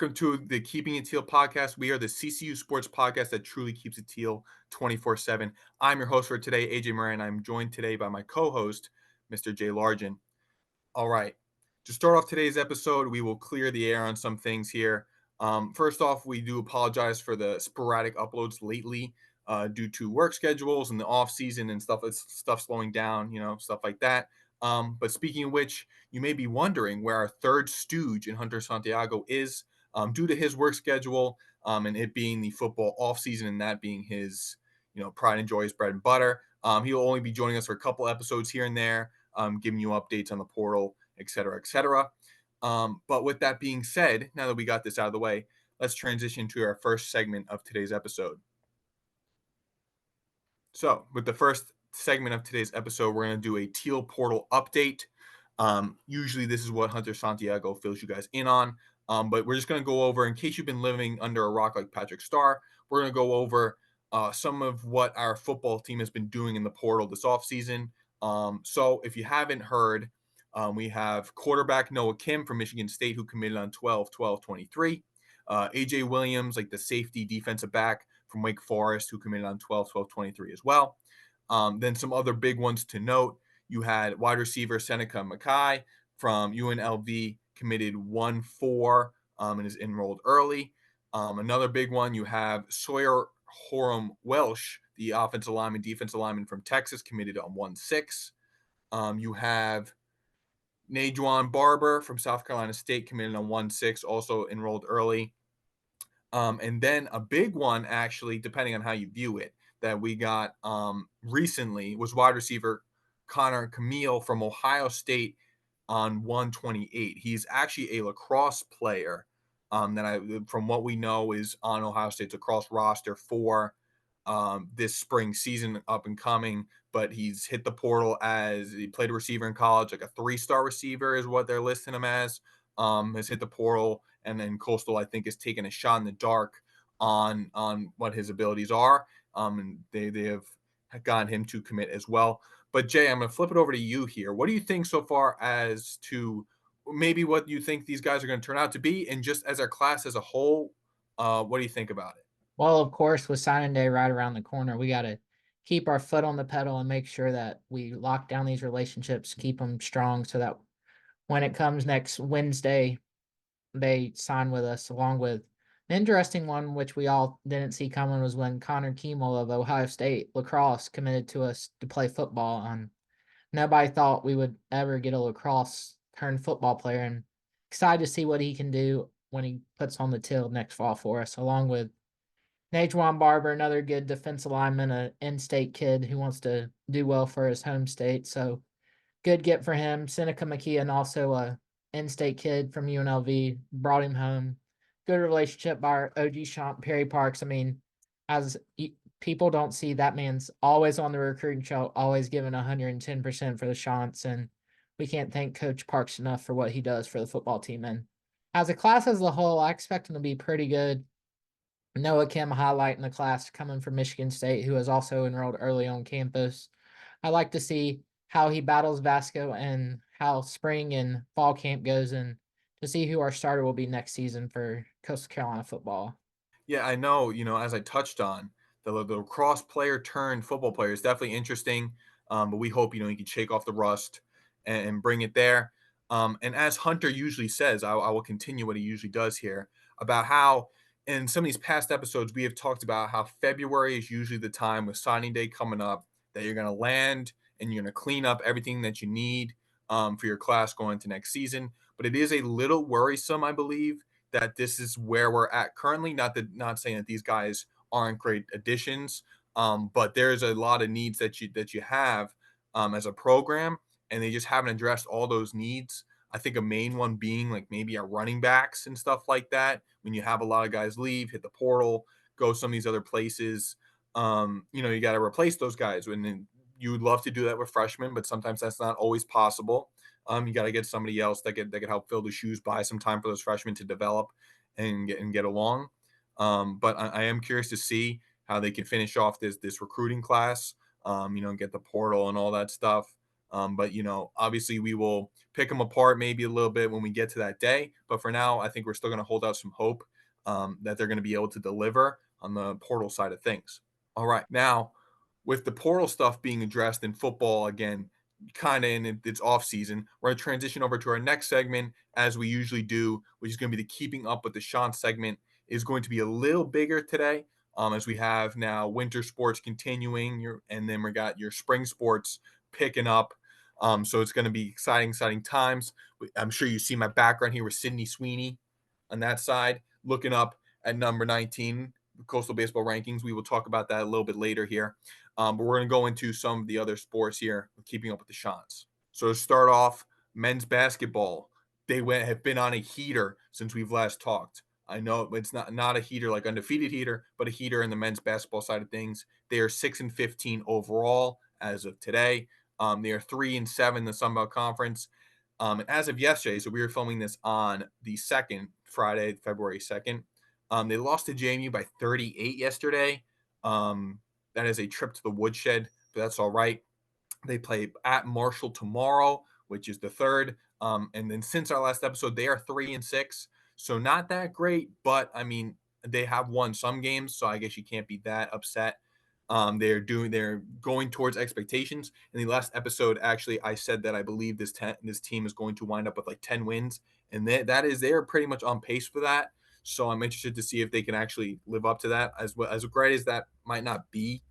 Welcome to the Keeping It Teal podcast. We are the CCU sports podcast that truly keeps it teal 24/7. I'm your host for today, AJ Moran. I'm joined today by my co-host, Mr. Jay Largent. All right. To start off today's episode, we will clear the air on some things here. First off, we do apologize for the sporadic uploads lately due to work schedules and the off season and stuff slowing down, stuff like that. But speaking of which, you may be wondering where our third stooge in Hunter Santiago is due to his work schedule and it being the football off season and that being his, pride and joy, his bread and butter. He'll only be joining us for a couple episodes here and there, giving you updates on the portal, et cetera, et cetera. But with that being said, now that we got this out of the way, let's transition to our first segment of today's episode. So, with the first segment of today's episode, we're going to do a Teal Portal update. Usually, this is what Hunter Santiago fills you guys in on. But we're just going to go over, in case you've been living under a rock like Patrick Starr, we're going to go over some of what our football team has been doing in the portal this offseason. So, if you haven't heard, we have quarterback Noah Kim from Michigan State, who committed on 12/12/23. AJ Williams, like the safety defensive back from Wake Forest, who committed on 12/12/23 as well. Then some other big ones to note. You had wide receiver Seneca Mackay from UNLV committed 1/4 and is enrolled early. Another big one, you have Sawyer Horam Welsh, the offensive lineman, defensive lineman from Texas, committed on 1/6. You have Najuan Barber from South Carolina State committed on 1/6, also enrolled early. And then a big one, actually, depending on how you view it, that we got recently was wide receiver Connor Camille from Ohio State on 1/28. He's actually a lacrosse player from what we know, is on Ohio State's lacrosse roster for this spring season up and coming. But he's hit the portal as he played a receiver in college, like a 3-star receiver is what they're listing him as. Has hit the portal, and then Coastal, I think, is taking a shot in the dark on what his abilities are. And they have gotten him to commit as well. But Jay, I'm going to flip it over to you here. What do you think so far as to maybe what you think these guys are going to turn out to be, and just as our class as a whole, what do you think about it? Well, of course, with signing day right around the corner, we got to keep our foot on the pedal and make sure that we lock down these relationships, keep them strong so that when it comes next Wednesday, they sign with us. Along with an interesting one, which we all didn't see coming, was when Connor Keemel of Ohio State lacrosse committed to us to play football. And nobody thought we would ever get a lacrosse turned football player. And excited to see what he can do when he puts on the till next fall for us, along with Najuan Barber, another good defensive lineman, an in-state kid who wants to do well for his home state. So good get for him. Seneca McKeon, also a in-state kid from UNLV, brought him home. Good relationship by our OG Champ, Perry Parks. I mean, as people don't see, that man's always on the recruiting trail, always giving 110% for the Chants, and we can't thank Coach Parks enough for what he does for the football team. And as a class as a whole, I expect him to be pretty good. Noah Kim highlight in the class coming from Michigan State, who is also enrolled early on campus. I like to see how he battles Vasco and how spring and fall camp goes, and to see who our starter will be next season for Coastal Carolina football. Yeah, I know, as I touched on, the lacrosse player turned football player is definitely interesting. But we hope, he can shake off the rust and bring it there. And as Hunter usually says, I will continue what he usually does here about how in some of these past episodes, we have talked about how February is usually the time with signing day coming up that you're going to land and you're going to clean up everything that you need for your class going into next season. But it is a little worrisome, I believe, that this is where we're at currently. Not saying that these guys aren't great additions, but there's a lot of needs that you have as a program, and they just haven't addressed all those needs. I think a main one being like maybe our running backs and stuff like that. When you have a lot of guys leave, hit the portal, go some of these other places, you got to replace those guys. And you would love to do that with freshmen, but sometimes that's not always possible. You got to get somebody else that could help fill the shoes, buy some time for those freshmen to develop and get along. But I am curious to see how they can finish off this recruiting class. Get the portal and all that stuff. But obviously we will pick them apart maybe a little bit when we get to that day. But for now, I think we're still going to hold out some hope that they're going to be able to deliver on the portal side of things. All right, now with the portal stuff being addressed in football again, kind of in its off season, we're going to transition over to our next segment as we usually do, which is going to be the keeping up with the Chants segment. Is going to be a little bigger today, as we have now winter sports continuing, and then we got your spring sports picking up. So it's going to be exciting times. I'm sure you see my background here with Sydney Sweeney on that side, looking up at number 19, Coastal Baseball rankings. We will talk about that a little bit later here. But we're going to go into some of the other sports here, keeping up with the Chants. So to start off, men's basketball. Have been on a heater since we've last talked. I know it's not a heater like undefeated heater, but a heater in the men's basketball side of things. They are 6-15 overall as of today. They are 3-7 in the Sun Belt Conference. And as of yesterday, so we were filming this on the second, Friday, February 2nd. They lost to JMU by 38 yesterday. That is a trip to the woodshed, but that's all right. They play at Marshall tomorrow, which is the third. And then since our last episode, they are 3-6. So not that great, but I mean, they have won some games, so I guess you can't be that upset. They're going towards expectations. In the last episode, actually, I said that I believe this team is going to wind up with like 10 wins, and they're pretty much on pace for that. So I'm interested to see if they can actually live up to that. As well as great as that might not be,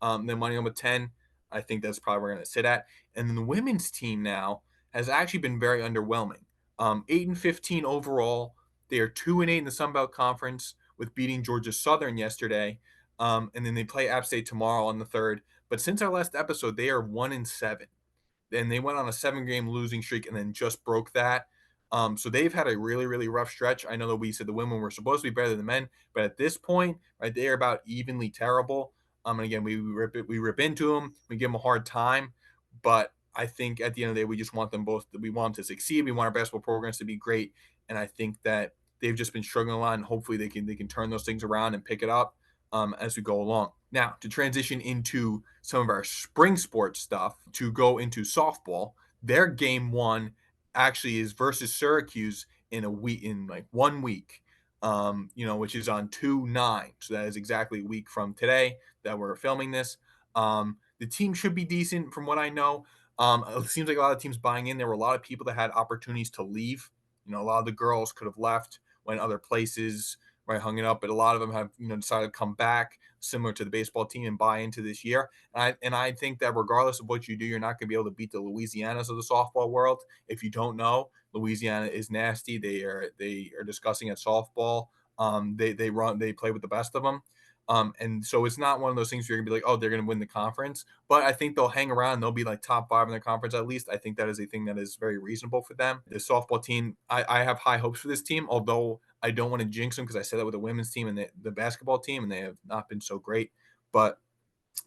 them winding up with 10. I think that's probably where we're going to sit at. And then the women's team now has actually been very underwhelming. 8-15 overall. They are 2-8 in the Sun Belt Conference with beating Georgia Southern yesterday. And then they play App State tomorrow on the third. But since our last episode, they are 1-7. And they went on a 7-game losing streak and then just broke that. So they've had a really rough stretch. I know that we said the women were supposed to be better than the men, but at this point, right, they are about evenly terrible. And again, we rip into them, we give them a hard time, but I think at the end of the day, we just want them both. We want them to succeed. We want our basketball programs to be great, and I think that they've just been struggling a lot, and hopefully they can turn those things around and pick it up as we go along. Now, to transition into some of our spring sports stuff, to go into softball, their game one actually is versus Syracuse in a week, in like 1 week, which is on 2/9. So that is exactly a week from today that we're filming this. The team should be decent from what I know. It seems like a lot of teams buying in. There were a lot of people that had opportunities to leave. A lot of the girls could have left, went other places, right, hung it up, but a lot of them have decided to come back, similar to the baseball team, and buy into this year. And I think that regardless of what you do, you're not going to be able to beat the Louisianas of the softball world. If you don't know, Louisiana is nasty. They are discussing at softball. They play with the best of them. And so it's not one of those things where you're gonna be like, oh, they're gonna win the conference. But I think they'll hang around. They'll be like top 5 in the conference at least. I think that is a thing that is very reasonable for them. The softball team, I have high hopes for this team, although I don't want to jinx them because I said that with the women's team and the basketball team, and they have not been so great. But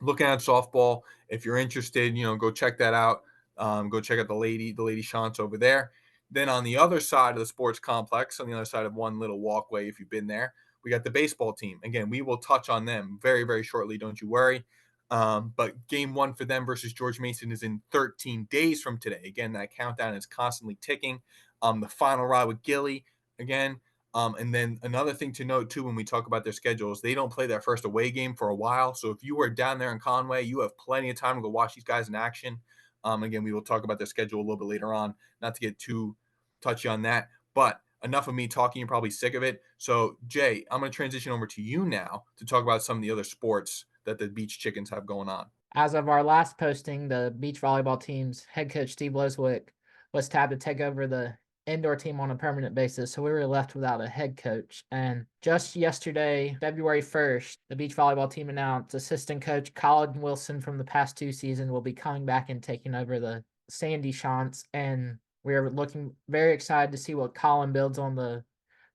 looking at softball, if you're interested, go check that out. Go check out the lady Chants over there. Then on the other side of the sports complex, on the other side of one little walkway, if you've been there, we got the baseball team. Again, we will touch on them very shortly. Don't you worry. But game one for them versus George Mason is in 13 days from today. Again, that countdown is constantly ticking. The final ride with Gilly again. And then another thing to note too, when we talk about their schedules, they don't play their first away game for a while. So if you are down there in Conway, you have plenty of time to go watch these guys in action. Again, we will talk about their schedule a little bit later on, not to get too touchy on that. But enough of me talking. You're probably sick of it. So Jay, I'm going to transition over to you now to talk about some of the other sports that the Beach Chickens have going on. As of our last posting, the beach volleyball team's head coach, Steve Loswick, was tabbed to take over the indoor team on a permanent basis, so we were left without a head coach. And just yesterday, February 1st, the beach volleyball team announced assistant coach Colin Wilson from the past 2 seasons will be coming back and taking over the Sandy Chants. And we're looking very excited to see what Colin builds on the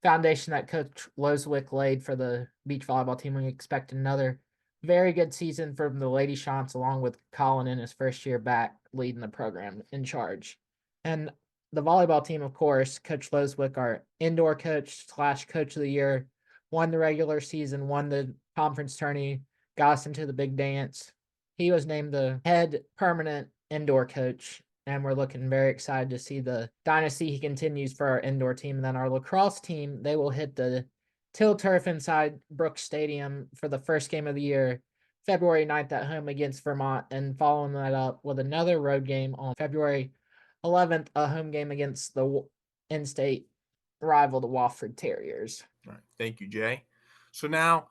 foundation that Coach Loswick laid for the beach volleyball team. We expect another very good season from the Lady Chants, along with Colin in his first year back leading the program in charge. And the volleyball team, of course, Coach Loswick, our indoor coach / coach of the year, won the regular season, won the conference tourney, got us into the big dance. He was named the head permanent indoor coach and we're looking very excited to see the dynasty he continues for our indoor team. And then our lacrosse team, they will hit the Till Turf inside Brooks Stadium for the first game of the year, February 9th at home against Vermont, and following that up with another road game on February 11th, a home game against the in-state rival, the Wofford Terriers. All right. Thank you, Jay. So now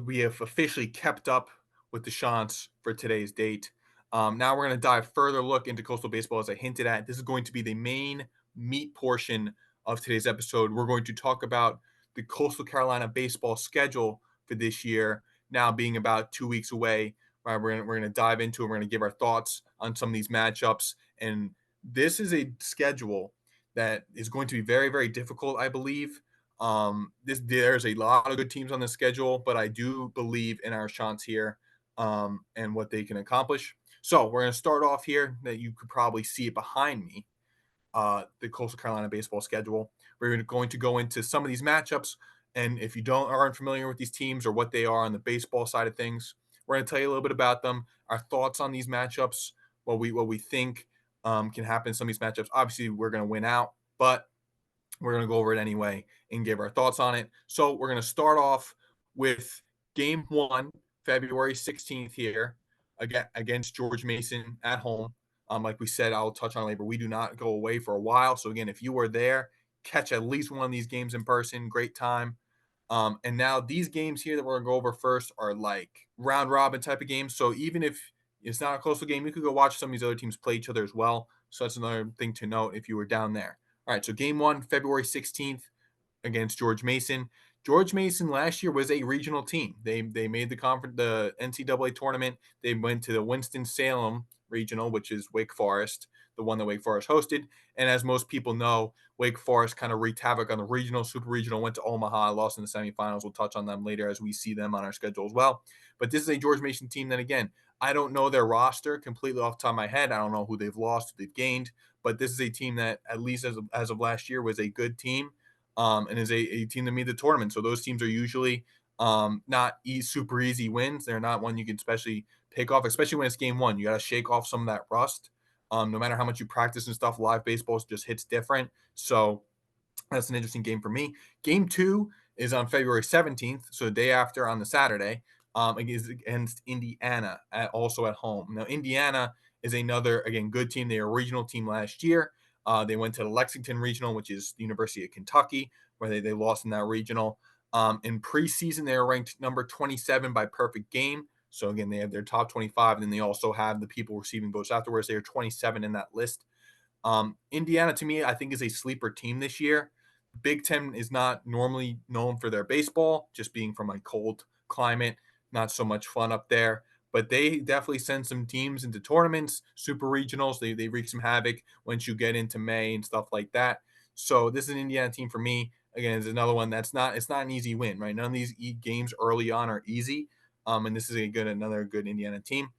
we have officially kept up with the Chants for today's date. Now we're going to dive further look into coastal baseball, as I hinted at. This is going to be the main meat portion of today's episode. We're going to talk about the Coastal Carolina baseball schedule for this year, now being about 2 weeks away. Right, we're gonna dive into it. We're gonna give our thoughts on some of these matchups, and this is a schedule that is going to be very, very difficult, I believe. There's a lot of good teams on the schedule, but I do believe in our Chants here, and what they can accomplish. So we're going to start off here. That you could probably see it behind me, the Coastal Carolina baseball schedule. We're going to go into some of these matchups, and if you aren't familiar with these teams or what they are on the baseball side of things, we're going to tell you a little bit about them, our thoughts on these matchups, what we think can happen in some of these matchups. Obviously, we're going to win out, but we're going to go over it anyway and give our thoughts on it. So we're going to start off with game one, February 16th here, again against George Mason at home. Like we said, I'll touch on later. We do not go away for a while. So again, if you were there, catch at least one of these games in person. Great time. And now these games here that we're gonna go over first are like round robin type of games. So even if it's not a coastal game, you could go watch some of these other teams play each other as well. So that's another thing to note if you were down there. All right, so game one, February 16th against George Mason. George Mason last year was a regional team. They made the NCAA tournament. They went to the Winston Salem regional, which is Wake Forest, the one that Wake Forest hosted. And as most people know, Wake Forest kind of wreaked havoc on the regional, super regional, went to Omaha, lost in the semifinals. We'll touch on them later as we see them on our schedule as well. But this is a George Mason team that, again, I don't know their roster completely off the top of my head. I don't know who they've lost, who they've gained, but this is a team that, at least as of last year, was a good team, and is a team that made the tournament. So those teams are usually not super easy wins. They're not one you can especially pick off, especially when it's game one. You got to shake off some of that rust. No matter how much you practice and stuff, live baseball just hits different. So that's an interesting game for me. Game two is on February 17th, so the day after on the Saturday, against Indiana, also at home. Now, Indiana is another, again, good team. They were a regional team last year. They went to the Lexington Regional, which is the University of Kentucky, where they lost in that regional. In preseason, they were ranked number 27 by perfect game. So, again, they have their top 25, and then they also have the people receiving votes afterwards. They are 27 in that list. Indiana, to me, I think is a sleeper team this year. Big Ten is not normally known for their baseball, just being from a cold climate, not so much fun up there. But they definitely send some teams into tournaments, super regionals. They wreak some havoc once you get into May and stuff like that. So this is an Indiana team for me. Again, is another one that's not, it's not an easy win, right? None of these games early on are easy. And this is another good Indiana team.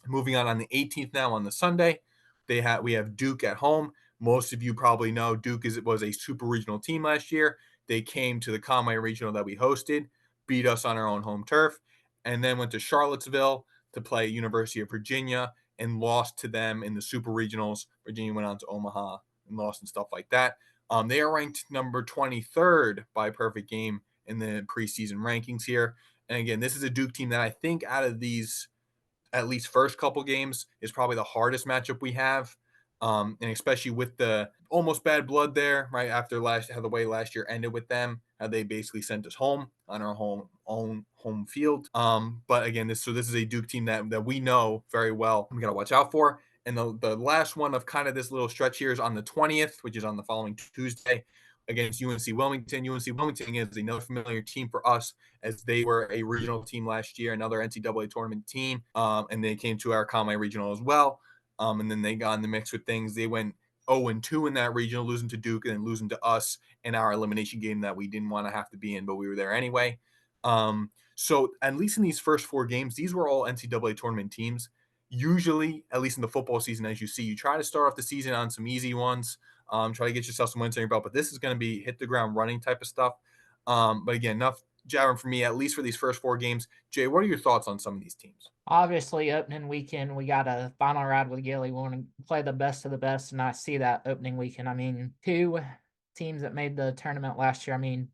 Moving on the 18th now on the Sunday, we have Duke at home. Most of you probably know Duke was a super regional team last year. They came to the Conway Regional that we hosted, beat us on our own home turf, and then went to Charlottesville to play University of Virginia and lost to them in the super regionals. Virginia went on to Omaha and lost and stuff like that. They are ranked number 23rd by perfect game in the preseason rankings here. And again, this is a Duke team that I think out of these at least first couple games is probably the hardest matchup we have. And especially with the almost bad blood there, right after how the way last year ended with them, how they basically sent us home on our own home field. But again, this is a Duke team that we know very well. We got to watch out for. And the last one of kind of this little stretch here is on the 20th, which is on the following Tuesday against UNC Wilmington. UNC Wilmington is another familiar team for us, as they were a regional team last year, another NCAA tournament team, and they came to our Conway Regional as well. And then they got in the mix with things. They went 0-2 in that regional, losing to Duke and then losing to us in our elimination game that we didn't want to have to be in, but we were there anyway. So at least in these first four games, these were all NCAA tournament teams. Usually, at least in the football season, as you see, you try to start off the season on some easy ones, try to get yourself some wins in your belt. But this is going to be hit the ground running type of stuff. But again, jabbering for me, at least for these first four games. Jay, what are your thoughts on some of these teams? Obviously, opening weekend, we got a final ride with Gilly. We want to play the best of the best, and I see that opening weekend. I mean, two teams that made the tournament last year. I mean,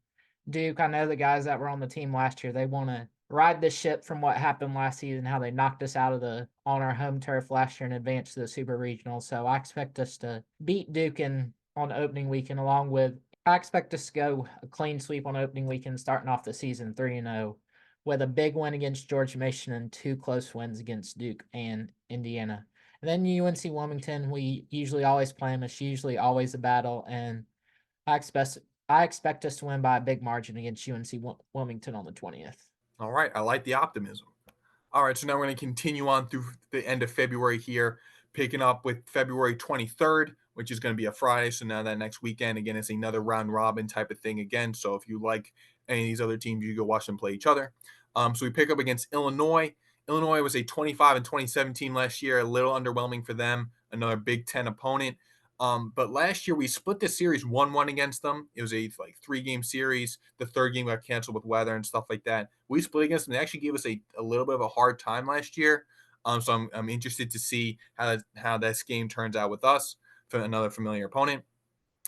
Duke, I know the guys that were on the team last year. They want to ride the ship from what happened last season, how they knocked us out of the on our home turf last year and advanced to the Super Regional. So I expect us to beat Duke on opening weekend, along with I expect us to go a clean sweep on opening weekend, starting off the season 3-0 with a big win against George Mason and two close wins against Duke and Indiana. And then UNC Wilmington, we usually always play them. It's usually always a battle, and I expect I expect us to win by a big margin against UNC Wilmington on the 20th. All right, I like the optimism. All right, so now we're going to continue on through the end of February here, picking up with February 23rd, which is going to be a Friday. So now that next weekend, again, it's another round robin type of thing again. So if you like any of these other teams, you go watch them play each other. So we pick up against Illinois. Illinois was a 25 and 27 team last year, a little underwhelming for them. Another Big Ten opponent. But last year we split the series 1-1 against them. It was a like 3-game series. The third game got canceled with weather and stuff like that. We split against them. They actually gave us a little bit of a hard time last year. So I'm interested to see how this game turns out with us for another familiar opponent.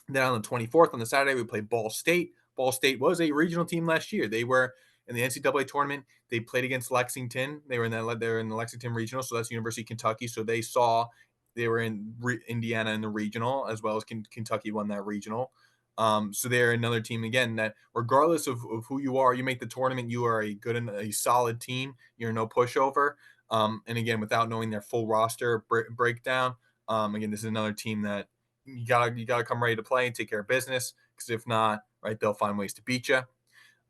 Then on the 24th, on the Saturday, we played Ball State. Ball State was a regional team last year. They were in the NCAA tournament. They played against Lexington. They were in the Lexington regional, so that's University of Kentucky. So they were in Indiana in the regional, as well as Kentucky won that regional. So they're another team again that, regardless of who you are, you make the tournament. You are a good and a solid team. You're no pushover. And again, without knowing their full roster breakdown, again, this is another team that you gotta come ready to play and take care of business, because if not, right, they'll find ways to beat you.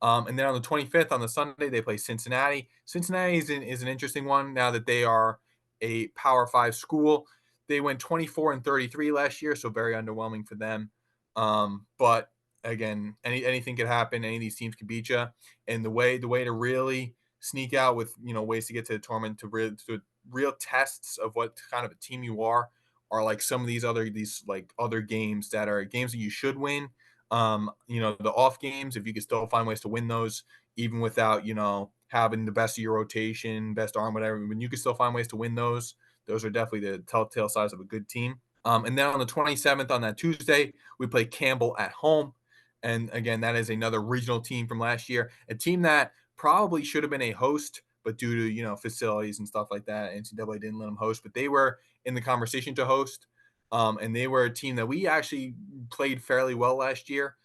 And then on the 25th, on the Sunday, they play Cincinnati. Cincinnati is an interesting one now that they are a Power Five school. They went 24 and 33 last year, so very underwhelming for them. But again, anything could happen. Any of these teams could beat you. And the way to really sneak out with ways to get to the tournament, to real tests of what kind of a team you are like some of these like other games that are games that you should win. The off games, if you can still find ways to win those, even without, having the best of your rotation, best arm, whatever, when you can still find ways to win those are definitely the telltale signs of a good team. And then on the 27th, on that Tuesday, we play Campbell at home. And again, that is another regional team from last year, a team that probably should have been a host, but due to, facilities and stuff like that, NCAA didn't let them host, but they were in the conversation to host. And they were a team that we actually played fairly well last year.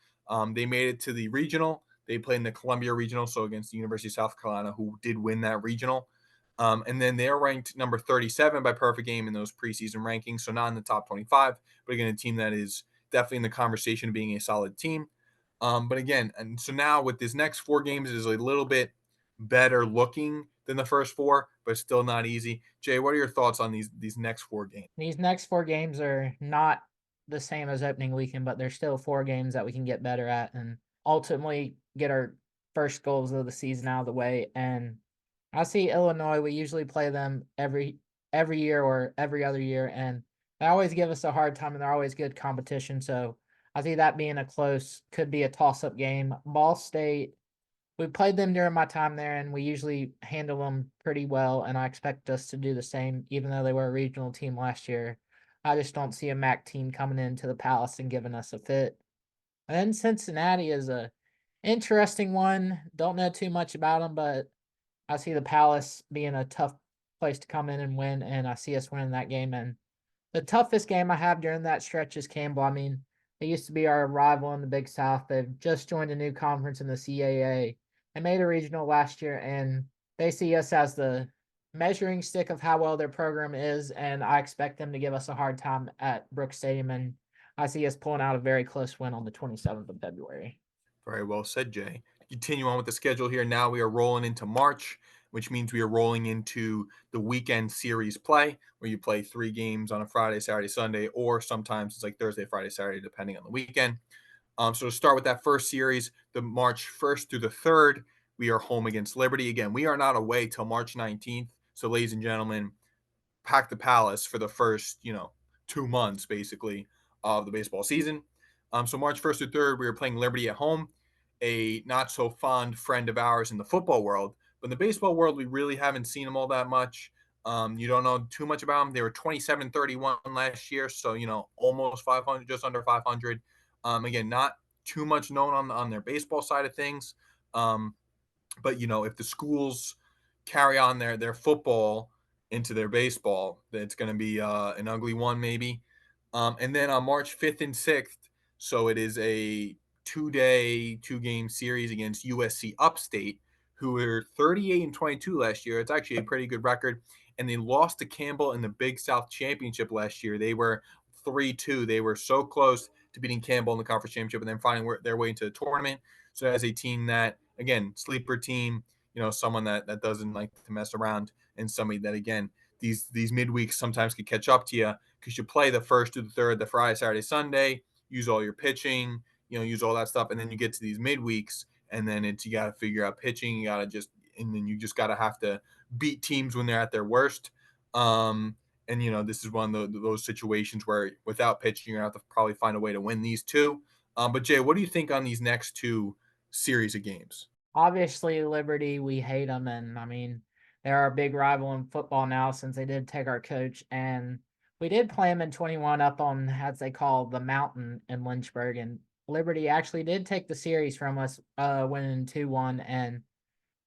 They made it to the regional. They played in the Columbia regional, so against the University of South Carolina, who did win that regional. And then they're ranked number 37 by perfect game in those preseason rankings, so not in the top 25, but again, a team that is definitely in the conversation of being a solid team. But again, and so now with this next four games, it is a little bit better looking than the first four, but still not easy. Jay, what are your thoughts on these next four games? These next four games are not the same as opening weekend, but they're still four games that we can get better at and ultimately get our first goals of the season out of the way. And I see Illinois. We usually play them every year or every other year, and they always give us a hard time, and they're always good competition. So I see that being could be a toss up game. Ball State, we played them during my time there, and we usually handle them pretty well. And I expect us to do the same, even though they were a regional team last year. I just don't see a MAC team coming into the Palace and giving us a fit. And then Cincinnati is a interesting one. Don't know too much about them, but I see the Palace being a tough place to come in and win, and I see us winning that game. And the toughest game I have during that stretch is Campbell. I mean, they used to be our rival in the Big South. They've just joined a new conference in the CAA. They made a regional last year, and they see us as the measuring stick of how well their program is. And I expect them to give us a hard time at Brooks Stadium. And I see us pulling out a very close win on the 27th of February. Very well said, Jay. Continue on with the schedule here. Now we are rolling into March, which means we are rolling into the weekend series play, where you play 3 games on a Friday, Saturday, Sunday, or sometimes it's like Thursday, Friday, Saturday, depending on the weekend. So to start with that first series, the March 1st through the 3rd, we are home against Liberty. Again, we are not away till March 19th. So, ladies and gentlemen, pack the Palace for the first, 2 months basically of the baseball season. So March 1st through 3rd, we were playing Liberty at home. a not so fond friend of ours in the football world. But in the baseball world, we really haven't seen him all that much. You don't know too much about them. They were 27-31 last year, so almost 500, just under 500. Again, not too much known on their baseball side of things. Um, but if the schools carry on their football into their baseball, it's going to be an ugly one maybe. And then on March 5th and 6th, so it is a 2-day, 2-game series against USC Upstate, who were 38-22 last year. It's actually a pretty good record. And they lost to Campbell in the Big South Championship last year. They were 3-2. They were so close to beating Campbell in the conference championship and then finding their way into the tournament. So as a team that, again, sleeper team, someone that doesn't like to mess around, and somebody that, again, these midweeks sometimes could catch up to you because you play the first to the third, the Friday, Saturday, Sunday, use all your pitching, use all that stuff, and then you get to these midweeks, and then you got to figure out pitching. You got to and then you just got to have to beat teams when they're at their worst. And this is one of those situations where without pitching, you're gonna have to probably find a way to win these two. But Jay, what do you think on these next two series of games? Obviously, Liberty, we hate them, and I mean, they're our big rival in football now since they did take our coach, and we did play them in 21 up on, as they call, the mountain in Lynchburg, and Liberty actually did take the series from us, winning 2-1, and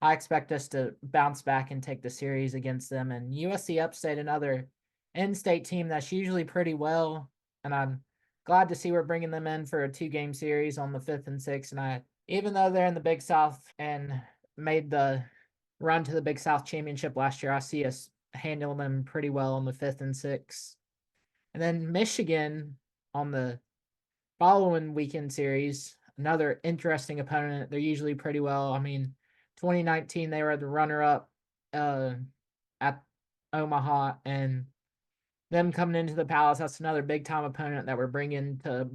I expect us to bounce back and take the series against them. And USC Upstate, another in-state team that's usually pretty well, and I'm glad to see we're bringing them in for a 2-game series on the 5th and 6th. And even though they're in the Big South and made the run to the Big South Championship last year, I see us handle them pretty well on the 5th and 6th. And then Michigan on the following weekend series, another interesting opponent. They're usually pretty well. I mean, 2019 they were the runner-up uh, at Omaha, and them coming into the Palace. That's another big time opponent that we're bringing to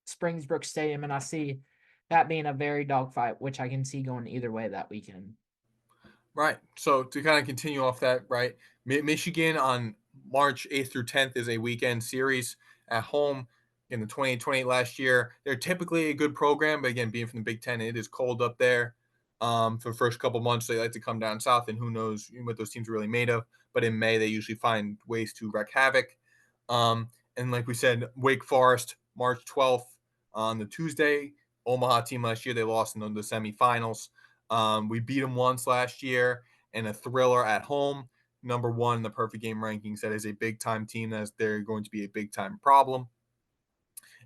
Springsbrook Stadium, and I see that being a very dogfight, which I can see going either way that weekend. Right. So to kind of continue off that, right, Michigan on March 8th through 10th is a weekend series at home in the 2028 last year. They're typically a good program, but again, being from the Big Ten, it is cold up there. For the first couple months, they like to come down south, and who knows what those teams are really made of. But in May, they usually find ways to wreak havoc. And like we said, Wake Forest, March 12th on the Tuesday. Omaha team last year, they lost in the semifinals. We beat them once last year in a thriller at home. Number one in the perfect game rankings. That is a big time team. That's they're going to be a big time problem.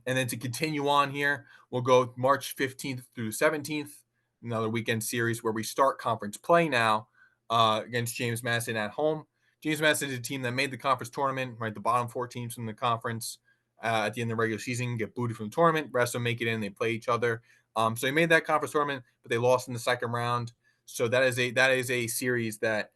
And then to continue on here, we'll go March 15th through 17th, another weekend series where we start conference play now against James Madison at home. James Madison is a team that made the conference tournament, right? The bottom four teams from the conference at the end of the regular season get booted from the tournament. The rest of them make it in, they play each other. So they made that conference tournament, but they lost in the second round. So that is a series that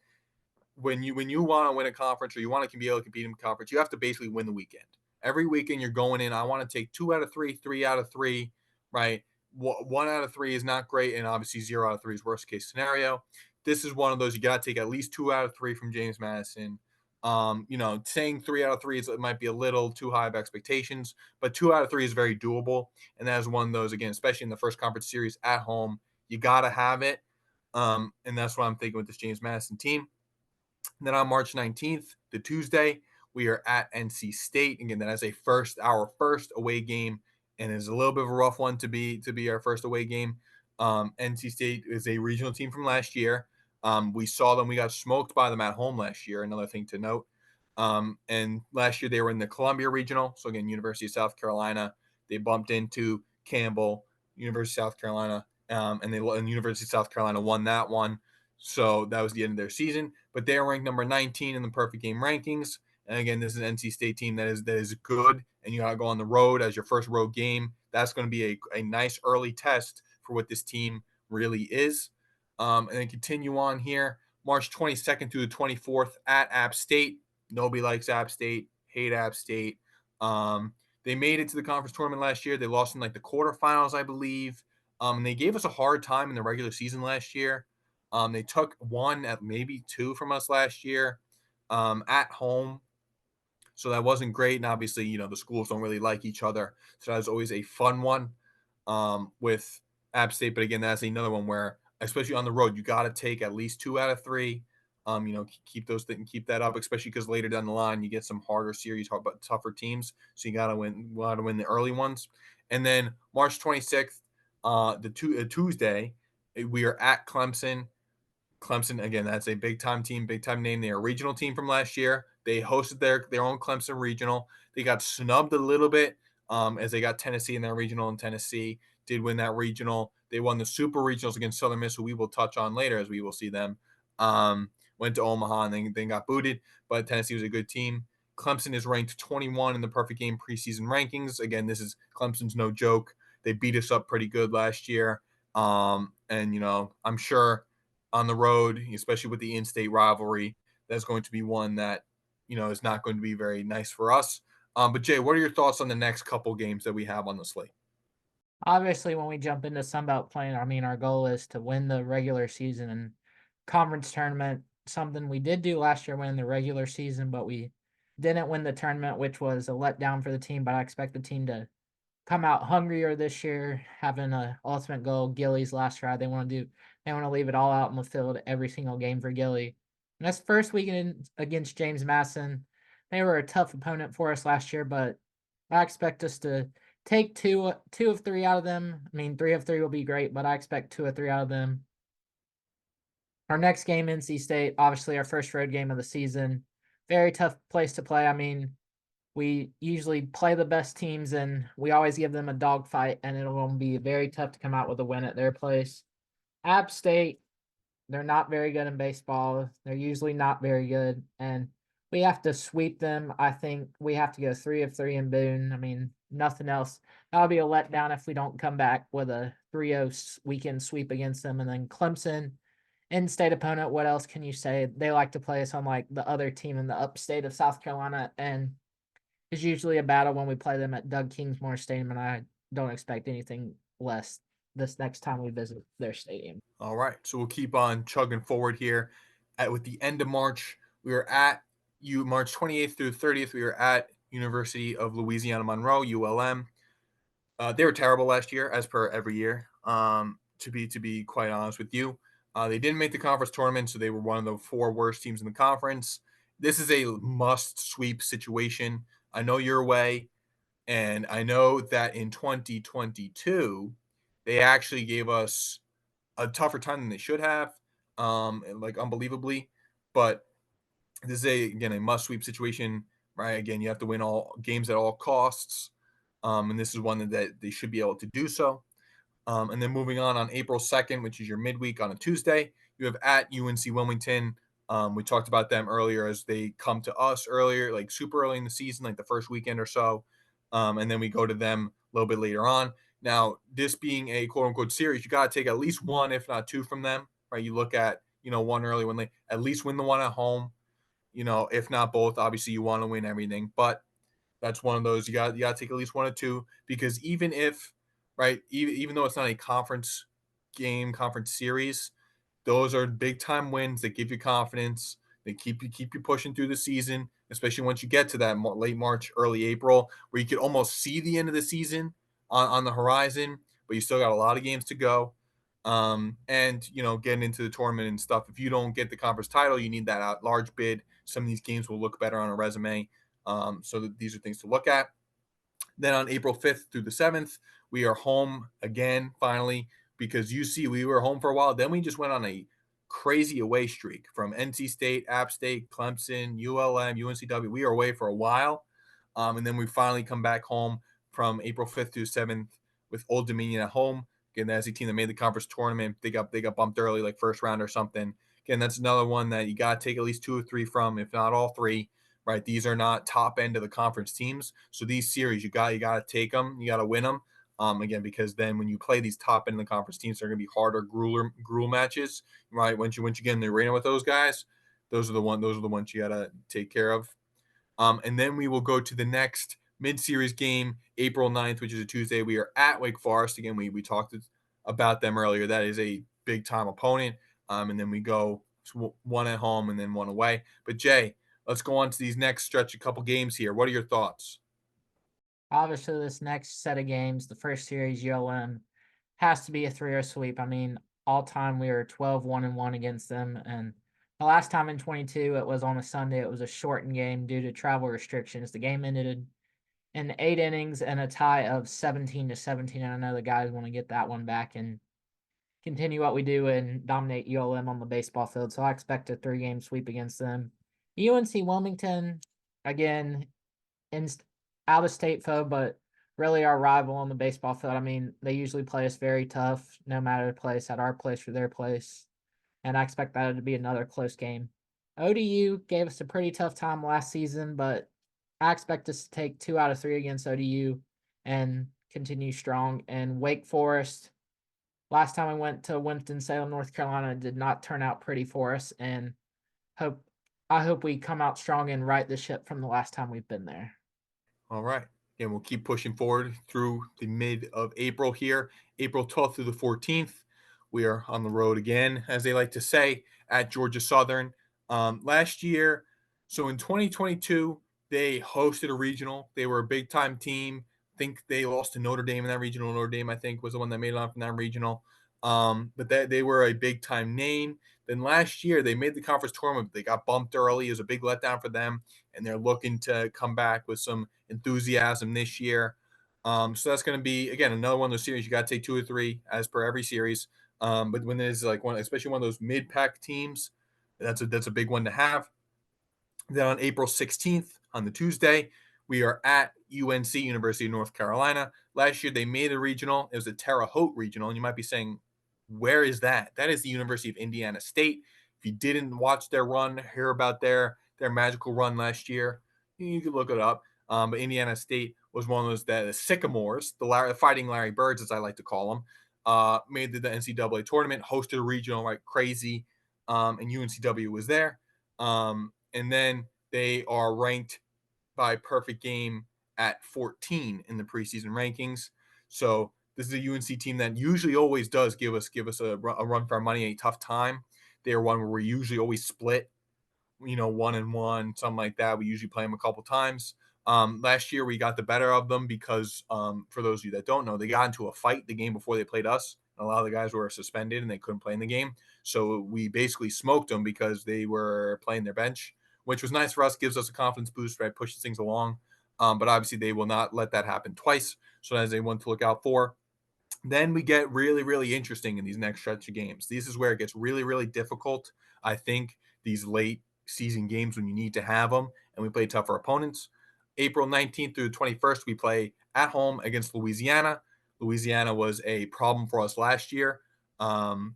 when you want to win a conference or you want to be able to compete in a conference, you have to basically win the weekend. Every weekend you're going in. I want to take 2 out of 3, 3 out of 3, right? 1 out of 3 is not great, and obviously 0 out of 3 is worst case scenario. This is one of those you got to take at least 2 out of 3 from James Madison. Saying 3 out of 3 it might be a little too high of expectations, but 2 out of 3 is very doable, and that is one of those again, especially in the first conference series at home. You got to have it, and that's what I'm thinking with this James Madison team. And then on March 19th, the Tuesday, we are at NC State. Again, that is our first away game, and is a little bit of a rough one to be our first away game. NC State is a regional team from last year. We saw them. We got smoked by them at home last year. Another thing to note. And last year they were in the Columbia Regional. So again, University of South Carolina. They bumped into Campbell, University of South Carolina, and University of South Carolina won that one. So that was the end of their season. But they're ranked number 19 in the perfect game rankings. And again, this is an NC State team that is good, and you got to go on the road as your first road game. That's going to be a nice early test for what this team really is. And then continue on here, March 22nd through the 24th at App State. Nobody likes App State. Hate App State. They made it to the conference tournament last year. They lost in like the quarterfinals, I believe. And they gave us a hard time in the regular season last year. They took one at maybe two from us last year at home. So that wasn't great. And obviously, the schools don't really like each other. So that was always a fun one with App State, but again, that's another one where, especially on the road, you got to take at least 2 out of 3. Keep those things, keep that up, especially because later down the line you get some harder series, but tougher teams. So you got to win the early ones. And then March 26th, Tuesday, we are at Clemson. Clemson, again, that's a big time team, big time name. They're a regional team from last year. They hosted their own Clemson regional. They got snubbed a little bit as they got Tennessee in their regional, and Tennessee did win that regional. They won the super regionals against Southern Miss, who we will touch on later as we will see them. Went to Omaha and then got booted, but Tennessee was a good team. Clemson is ranked 21 in the perfect game preseason rankings. Again, this is Clemson's no joke. They beat us up pretty good last year. And I'm sure on the road, especially with the in-state rivalry, that's going to be one that is not going to be very nice for us. But Jay, what are your thoughts on the next couple games that we have on the slate? Obviously, when we jump into Sunbelt playing, I mean, our goal is to win the regular season and conference tournament. Something we did do last year, win the regular season, but we didn't win the tournament, which was a letdown for the team. But I expect the team to come out hungrier this year, having a ultimate goal. Gilly's last ride. They want to leave it all out in the field every single game for Gilly. And that's first weekend against James Madison. They were a tough opponent for us last year, but I expect us to take two of three out of them. I mean, 3 of 3 will be great, but I expect 2 of 3 out of them. Our next game, NC State, obviously our first road game of the season. Very tough place to play. I mean, we usually play the best teams and we always give them a dogfight, and it'll be very tough to come out with a win at their place. App State, they're not very good in baseball. They're usually not very good, and we have to sweep them. I think we have to go 3 of 3 in Boone. I mean, nothing else. That'll be a letdown if we don't come back with a 3-0 weekend sweep against them. And then Clemson, in-state opponent. What else can you say? They like to play us on like the other team in the upstate of South Carolina, and it's usually a battle when we play them at Doug Kingsmore Stadium, and I don't expect anything less this next time we visit their stadium. All right, so we'll keep on chugging forward here. With the end of March, we were at March 28th through 30th. We were at University of Louisiana Monroe (ULM). They were terrible last year, as per every year. To be quite honest with you, they didn't make the conference tournament, so they were one of the 4 worst teams in the conference. This is a must sweep situation. I know your way, and I know that in 2022 they actually gave us a tougher time than they should have, like unbelievably. But this is again a must sweep situation, right? Again, you have to win all games at all costs, and this is one that they should be able to do so. And then moving on April 2nd, which is your midweek on a Tuesday, you have at UNC Wilmington. We talked about them earlier as they come to us earlier, like super early in the season, like the first weekend or so. And then we go to them a little bit later on. Now, this being a quote unquote series, you got to take at least one, if not 2 from them, right? You look at, one early when they at least win the one at home, if not both. Obviously, you want to win everything, but that's one of those you got to take at least 1 or 2 because even if right, even though it's not a conference series, those are big time wins that give you confidence. They keep you pushing through the season, especially once you get to that late March, early April, where you could almost see the end of the season on the horizon, but you still got a lot of games to go. And getting into the tournament and stuff. If you don't get the conference title, you need that out large bid. Some of these games will look better on a resume. So these are things to look at. Then on April 5th through the 7th, we are home again, finally, because UC, we were home for a while. Then we just went on a crazy away streak from NC State, App State, Clemson, ULM, UNCW. We are away for a while. And then we finally come back home from April 5th through 7th with Old Dominion at home. Again, that's a team that made the conference tournament. They got bumped early, like first round or something. Again, that's another one that you got to take at least 2 or 3 from, if not all 3, right? These are not top end of the conference teams. So these series, you got to take them, you got to win them. Again, because then when you play these top end of the conference teams, they're going to be harder gruel matches, right? Once you get in the arena with those guys, those are the ones you got to take care of. And then we will go to the next mid-series game, April 9th, which is a Tuesday. We are at Wake Forest. Again, we talked about them earlier. That is a big-time opponent. And then we go one at home and then one away. But, Jay, let's go on to these next stretch, a couple games here. What are your thoughts? Obviously, this next set of games, the first series, ULM has to be a 3-0 sweep. I mean, all time we were 12-1-1 against them, and the last time in 22, it was on a Sunday. It was a shortened game due to travel restrictions. The game ended in 8 innings and a tie of 17-17, and I know the guys wanna get that one back and continue what we do and dominate ULM on the baseball field, so I expect a 3-game sweep against them. UNC Wilmington, again, in out of state foe, but really our rival on the baseball field. I mean, they usually play us very tough, no matter the place, at our place or their place, and I expect that to be another close game. ODU gave us a pretty tough time last season, but I expect us to take 2 out of 3 against ODU and continue strong. And Wake Forest, last time I went to Winston-Salem, North Carolina, it did not turn out pretty for us, and hope I hope we come out strong and right the ship from the last time we've been there. All right. And we'll keep pushing forward through the mid of April here, April 12th through the 14th. We are on the road again, as they like to say, at Georgia Southern. Last year, so in 2022, they hosted a regional. They were a big time team. I think they lost to Notre Dame in that regional. Notre Dame, I think, was the one that made it on from that regional. But they were a big time name. Then last year, they made the conference tournament. They got bumped early. It was a big letdown for them, and they're looking to come back with some enthusiasm this year. So that's going to be again another one of those series you got to take 2 or 3 as per every series. But when there's like one, especially one of those mid-pack teams, that's a big one to have. Then on April 16th, on the Tuesday, we are at UNC, University of North Carolina. Last year, they made a regional. It was a Terre Haute regional. And you might be saying, where is that? That is the University of Indiana State. If you didn't watch their run, hear about their magical run last year, you could look it up. But Indiana State was one of those that the Sycamores, the Fighting Larry Birds, as I like to call them, made the NCAA tournament, hosted a regional like crazy, and UNCW was there. And then they are ranked by perfect game at 14 in the preseason rankings. So this is a UNC team that usually always does give us a run for our money, a tough time. They are one where we usually always split, 1-1, something like that. We usually play them a couple times. Last year we got the better of them because for those of you that don't know, they got into a fight the game before they played us. A lot of the guys were suspended and they couldn't play in the game. So we basically smoked them because they were playing their bench, which was nice for us, gives us a confidence boost, right? Pushes things along. But obviously they will not let that happen twice. So that's a one to look out for. Then we get really, really interesting in these next stretch of games. This is where it gets really, really difficult. I think these late season games when you need to have them, and we play tougher opponents. April 19th through the 21st, we play at home against Louisiana. Louisiana was a problem for us last year.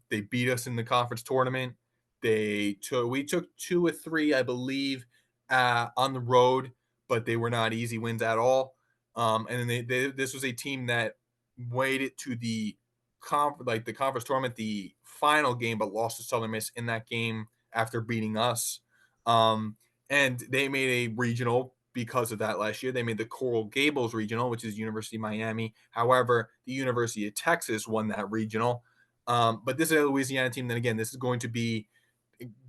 They beat us in the conference tournament. We took 2 or 3, I believe, on the road, but they were not easy wins at all. And then this was a team that waited to the the conference tournament, the final game, but lost to Southern Miss in that game after beating us. And they made a regional because of that last year. They made the Coral Gables regional, which is University of Miami. However, the University of Texas won that regional. But this is a Louisiana team. Then again, this is going to be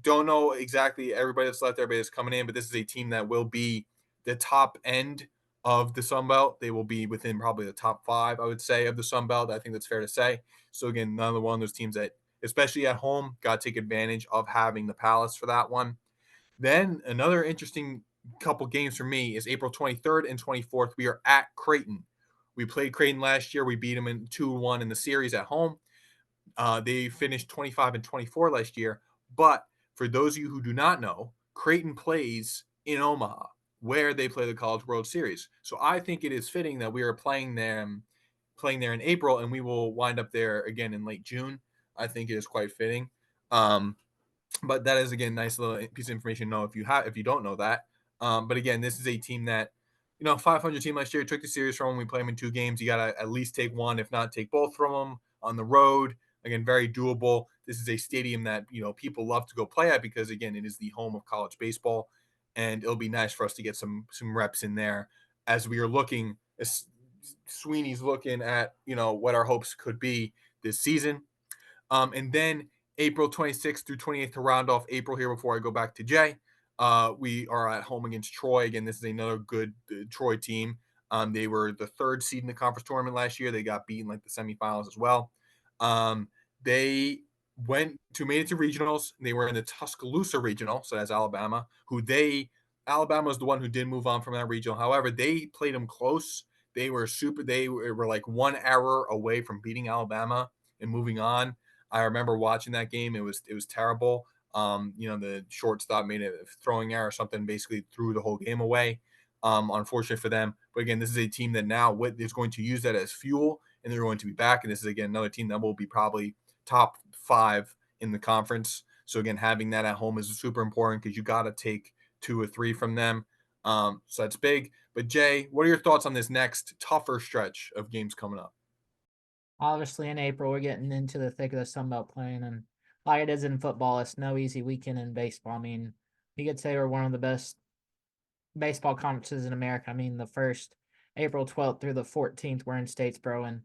don't know exactly everybody that's left, everybody that's coming in, but this is a team that will be the top end of the Sun Belt. They will be within probably the top 5, I would say, of the Sun Belt. I think that's fair to say. So again, another one of those teams that, especially at home, got to take advantage of having the Palace for that one. Then another interesting couple games for me is April 23rd and 24th. We are at Creighton. We played Creighton last year. We beat them in 2-1 in the series at home. They finished 25-24 last year. But for those of you who do not know, Creighton plays in Omaha, where they play the College World Series. So I think it is fitting that we are playing there in April, and we will wind up there again in late June. I think it is quite fitting. But that is again nice little piece of information to know if you don't know that. But again, this is a team that 500 team last year took the series from them. We play them in 2 games. You got to at least take one, if not take both from them on the road. Again, very doable. This is a stadium that people love to go play at because again, it is the home of college baseball, and it'll be nice for us to get some reps in there as we are looking. As Sweeney's looking at what our hopes could be this season. And then April 26th through 28th to round off April here before I go back to Jay. We are at home against Troy. Again, this is another good Troy team. They were the 3rd seed in the conference tournament last year. They got beaten like the semifinals as well. They made it to regionals. They were in the Tuscaloosa regional, so that's Alabama. Alabama was the one who did move on from that regional. However, they played them close. They were like 1 error away from beating Alabama and moving on. I remember watching that game. It was terrible. The shortstop made a throwing error or something, basically threw the whole game away. Unfortunate for them. But again, this is a team that now is going to use that as fuel, and they're going to be back. And this is again another team that will be probably top 5 in the conference. So again, having that at home is super important because you got to take 2 or 3 from them. So that's big. But Jay, what are your thoughts on this next tougher stretch of games coming up? Obviously, in April, we're getting into the thick of the Sun Belt playing, and like it is in football, it's no easy weekend in baseball. I mean, you could say we're one of the best baseball conferences in America. I mean, the first April 12th through the 14th, we're in Statesboro, and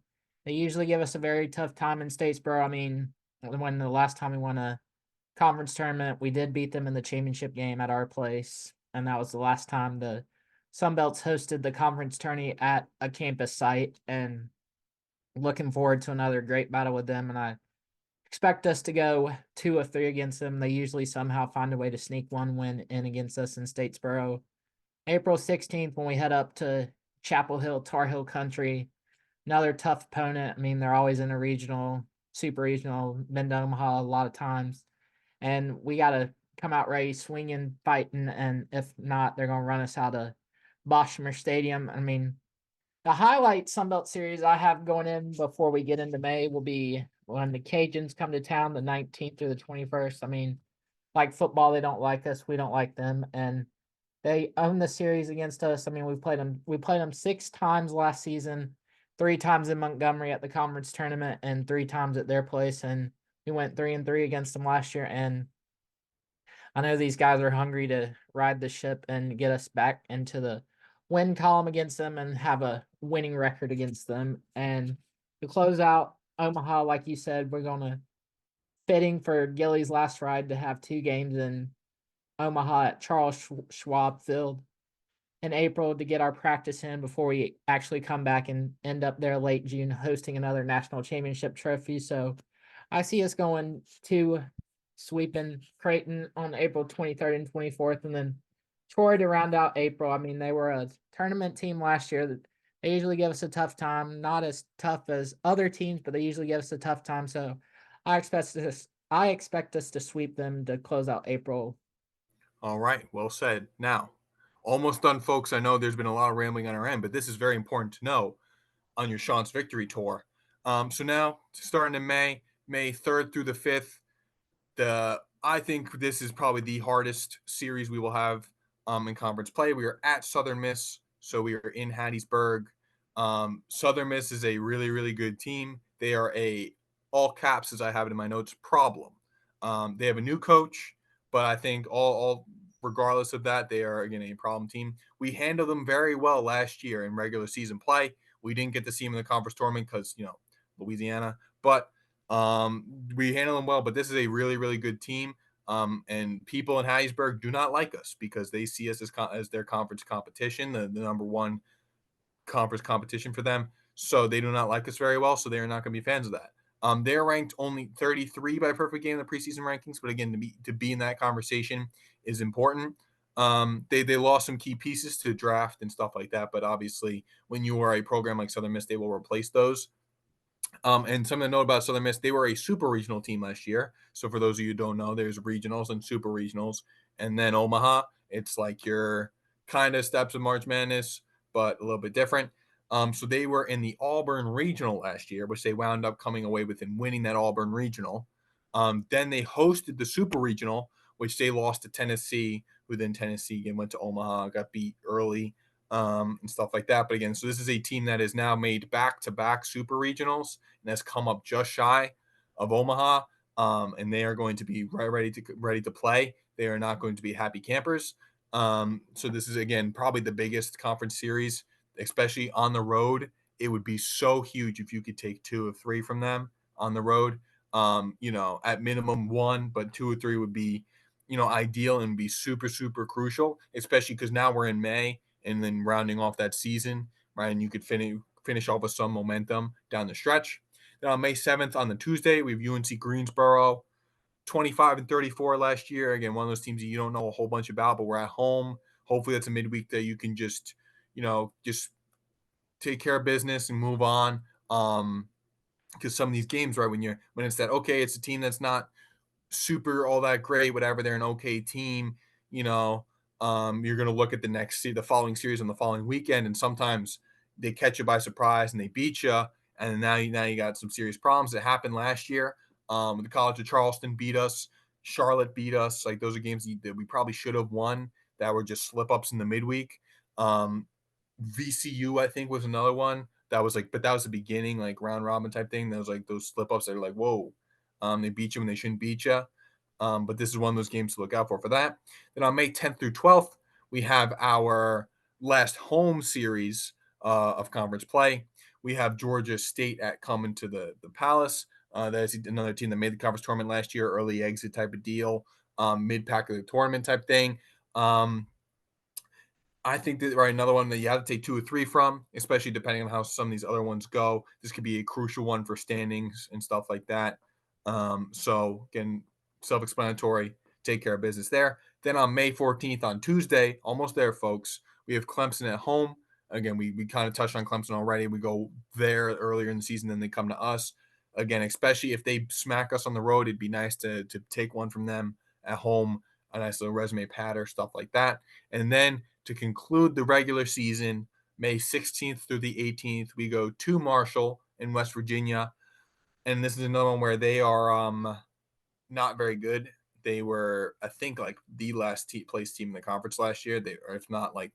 they usually give us a very tough time in Statesboro. I mean, when the last time we won a conference tournament, we did beat them in the championship game at our place, and that was the last time the Sun Belts hosted the conference tourney at a campus site. And looking forward to another great battle with them, and I expect us to go 2 of 3 against them. They usually somehow find a way to sneak one win in against us in Statesboro. April 16th, when we head up to Chapel Hill, Tar Heel Country, another tough opponent. I mean, they're always in a regional, super regional, been to Omaha a lot of times, and we got to come out ready, swinging, fighting, and if not, they're going to run us out of Boshemer Stadium. I mean, the highlight Sunbelt series I have going in before we get into May will be when the Cajuns come to town the 19th through the 21st. I mean, like football, they don't like us, we don't like them, and they own the series against us. I mean, we played them 6 times last season, 3 times in Montgomery at the conference tournament, and 3 times at their place, and we went 3-3 against them last year. And I know these guys are hungry to ride the ship and get us back into the win column against them and have a winning record against them. And to close out Omaha, like you said, we're going to fitting for Gilly's last ride to have 2 games in Omaha at Charles Schwab Field in April to get our practice in before we actually come back and end up there late June hosting another national championship trophy. So I see us going to sweeping Creighton on April 23rd and 24th, and then Troy to round out April. I mean, they were a tournament team last year that they usually give us a tough time, not as tough as other teams, but they usually give us a tough time. So I expect us to sweep them to close out April. All right, well said. Now, almost done, folks. I know there's been a lot of rambling on our end, but this is very important to know on your Chants Victory Tour. So now, starting in May 3rd through the 5th, I think this is probably the hardest series we will have in conference play. We are at Southern Miss, so we are in Hattiesburg. Southern Miss is a really, really good team. They are a all caps, as I have it in my notes, problem. They have a new coach, but I think all regardless of that, they are again a problem team. We handled them very well last year in regular season play. We didn't get to see them in the conference tournament because Louisiana, but we handle them well. But this is a really, really good team. And people in Hattiesburg do not like us because they see us as their conference competition, the number one conference competition for them. So they do not like us very well. So they are not going to be fans of that. They're ranked only 33 by perfect game in the preseason rankings, but again, to be in that conversation is important. They lost some key pieces to draft and stuff like that, but obviously, when you are a program like Southern Miss, they will replace those. And something to note about Southern Miss, they were a super regional team last year. So for those of you who don't know, there's regionals and super regionals. And then Omaha, it's like your kind of steps of March Madness, but a little bit different. So they were in the Auburn Regional last year, which they wound up coming away with and winning that Auburn Regional. Then they hosted the Super Regional, which they lost to Tennessee, who then Tennessee again went to Omaha, got beat early, and stuff like that. But again, so this is a team that has now made back-to-back Super Regionals and has come up just shy of Omaha. And they are going to be ready to play. They are not going to be happy campers. So this is again probably the biggest conference series, especially on the road. It would be so huge if you could take 2 of 3 from them on the road. At minimum one, but 2 or 3 would be, ideal and be super, super crucial, especially because now we're in May and then rounding off that season, right? And you could finish off with some momentum down the stretch. Then on May 7th on the Tuesday, we have UNC Greensboro, 25-34 last year. Again, one of those teams that you don't know a whole bunch about, but we're at home. Hopefully, that's a midweek that you can just take care of business and move on. Because some of these games, right, when it's that okay, it's a team that's not super all that great, whatever. They're an okay team, you know. You're going to look at the following series on the following weekend, and sometimes they catch you by surprise and they beat you, and now you got some serious problems that happened last year. The College of Charleston beat us, Charlotte beat us. Like those are games that we probably should have won that were just slip ups in the midweek. Um, VCU, I think, was another one that was like, but that was the beginning, like round robin type thing. That was like those slip ups that are like, whoa, they beat you when they shouldn't beat you. But this is one of those games to look out for that. Then on May 10th through 12th, we have our last home series of conference play. We have Georgia State at coming to the Palace. That's another team that made the conference tournament last year, early exit type of deal, mid pack of the tournament type thing. I think that right another one that you have to take 2 or 3 from, especially depending on how some of these other ones go. This could be a crucial one for standings and stuff like that. So again, self-explanatory. Take care of business there. Then on May 14th on Tuesday, almost there, folks, we have Clemson at home. Again, we kind of touched on Clemson already. We go there earlier in the season, then they come to us. Again, especially if they smack us on the road, it'd be nice to take one from them at home, a nice little resume patter, stuff like that. And then to conclude the regular season, May 16th through the 18th, we go to Marshall in West Virginia. And this is another one where they are not very good. They were, I think, like the last place team in the conference last year. Or if not, like,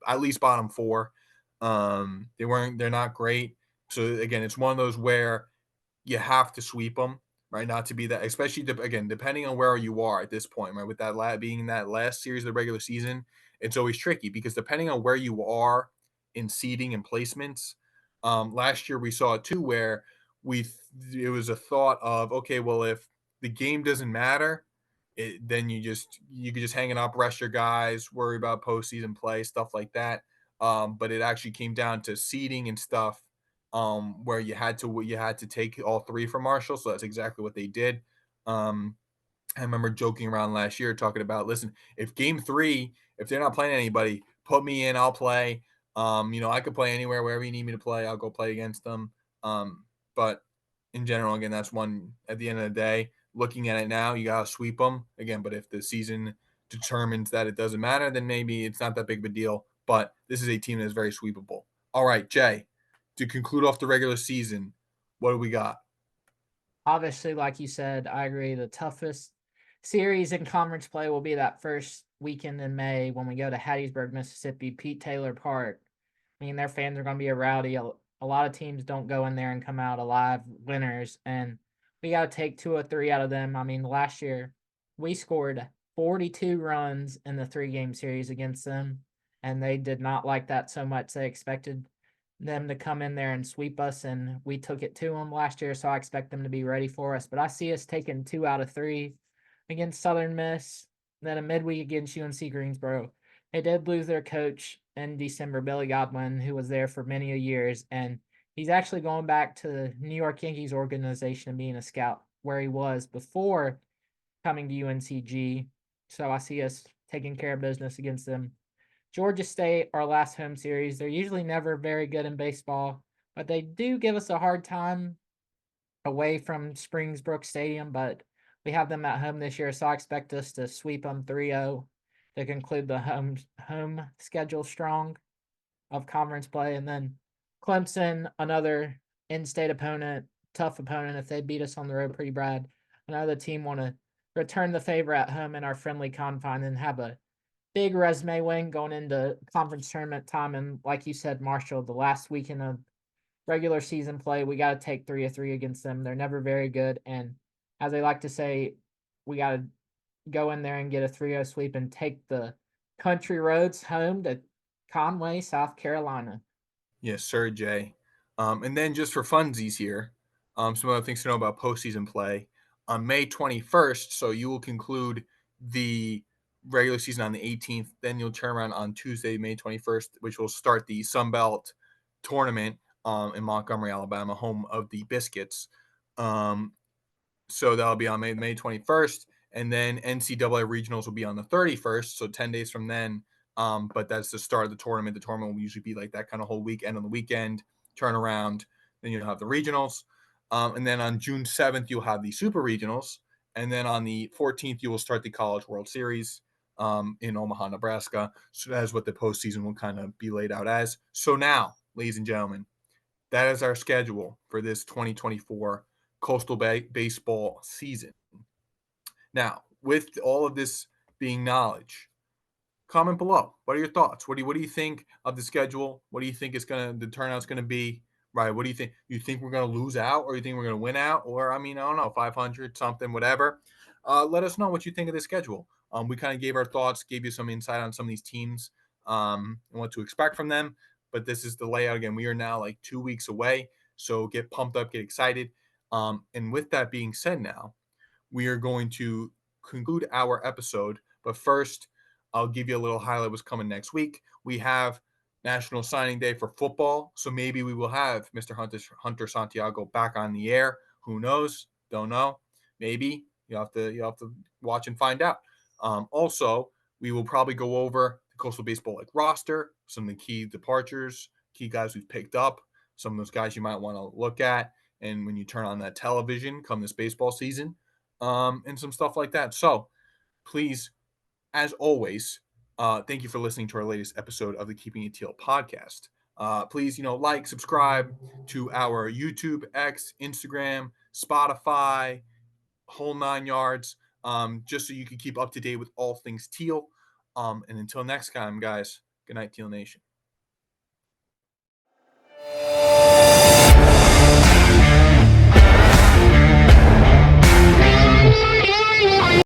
at least bottom four. They're not great. So again, it's one of those where you have to sweep them, right? Not to be that, especially again, depending on where you are at this point, right? With that being that last series of the regular season, it's always tricky because depending on where you are in seeding and placements, last year we saw it too, where it was a thought of okay, well, if the game doesn't matter, then you could just hang it up, rest your guys, worry about postseason play, stuff like that. But it actually came down to seeding and stuff where you had to take all three from Marshall. So that's exactly what they did. Um, I remember joking around last year talking about, listen, if game three, if they're not playing anybody, put me in, I'll play. I could play anywhere, wherever you need me to play, I'll go play against them. But in general, again, that's one at the end of the day. Looking at it now, you gotta sweep them again. But if the season determines that it doesn't matter, then maybe it's not that big of a deal. But this is a team that is very sweepable. All right, Jay, to conclude off the regular season, what do we got? Obviously, like you said, I agree. The toughest series in conference play will be that first weekend in May when we go to Hattiesburg, Mississippi, Pete Taylor Park. I mean, their fans are going to be a rowdy. A lot of teams don't go in there and come out alive winners, and we got to take 2 or 3 out of them. I mean, last year we scored 42 runs in the 3-game series against them, and they did not like that so much. They expected them to come in there and sweep us, and we took it to them last year, so I expect them to be ready for us. But I see us taking 2 out of 3 against Southern Miss, then a midweek against UNC Greensboro. They did lose their coach in December, Billy Godwin, who was there for many years, and he's actually going back to the New York Yankees organization and being a scout where he was before coming to UNCG. So I see us taking care of business against them. Georgia State, our last home series, they're usually never very good in baseball, but they do give us a hard time away from Springsbrook Stadium. But we have them at home this year, so I expect us to sweep them 3-0 to conclude the home schedule strong of conference play. And then Clemson, another in-state opponent, tough opponent. If they beat us on the road pretty bad, I know the team want to return the favor at home in our friendly confine and have a big resume win going into conference tournament time. And like you said, Marshall, the last weekend of regular season play, we got to take 3-3 against them. They're never very good. And as they like to say, we got to go in there and get a 3-0 sweep and take the country roads home to Conway, South Carolina. Yes, sir, Jay. And then just for funsies here, some other things to know about postseason play. On May 21st, so you will conclude the regular season on the 18th. Then you'll turn around on Tuesday, May 21st, which will start the Sun Belt tournament. in Montgomery, Alabama, home of the Biscuits. Um, so that'll be on May 21st, and then NCAA regionals will be on the 31st. So 10 days from then. But that's the start of the tournament. The tournament will usually be like that kind of whole weekend on the weekend turnaround. Then you'll have the regionals, and then on June 7th you'll have the super regionals, and then on the 14th you will start the College World Series in Omaha, Nebraska. So that's what the postseason will kind of be laid out as. So now, ladies and gentlemen, that is our schedule for this 2024 Coastal Baseball season. Now, with all of this being knowledge, comment below. What are your thoughts? What do you think of the schedule? What do you think the turnout's gonna be? Right. What do you think? You think we're gonna lose out, or you think we're gonna win out? Or I mean, I don't know, 500 something, whatever. Let us know what you think of the schedule. We kind of gave our thoughts, gave you some insight on some of these teams, and what to expect from them. But this is the layout again. We are now like 2 weeks away, so get pumped up, get excited. And with that being said, now we are going to conclude our episode. But first, I'll give you a little highlight what's coming next week. We have National Signing Day for football, so maybe we will have Mr. Hunter Santiago back on the air. Who knows? Don't know. Maybe you have to watch and find out. Also, we will probably go over the Coastal Baseball like roster, some of the key departures, key guys we've picked up, some of those guys you might want to look at, and when you turn on that television come this baseball season, and some stuff like that. So please, as always, thank you for listening to our latest episode of the Keeping It Teal podcast. Please, like, subscribe to our YouTube, X, Instagram, Spotify, whole 9 yards, just so you can keep up to date with all things teal. And until next time, guys, good night, Teal Nation.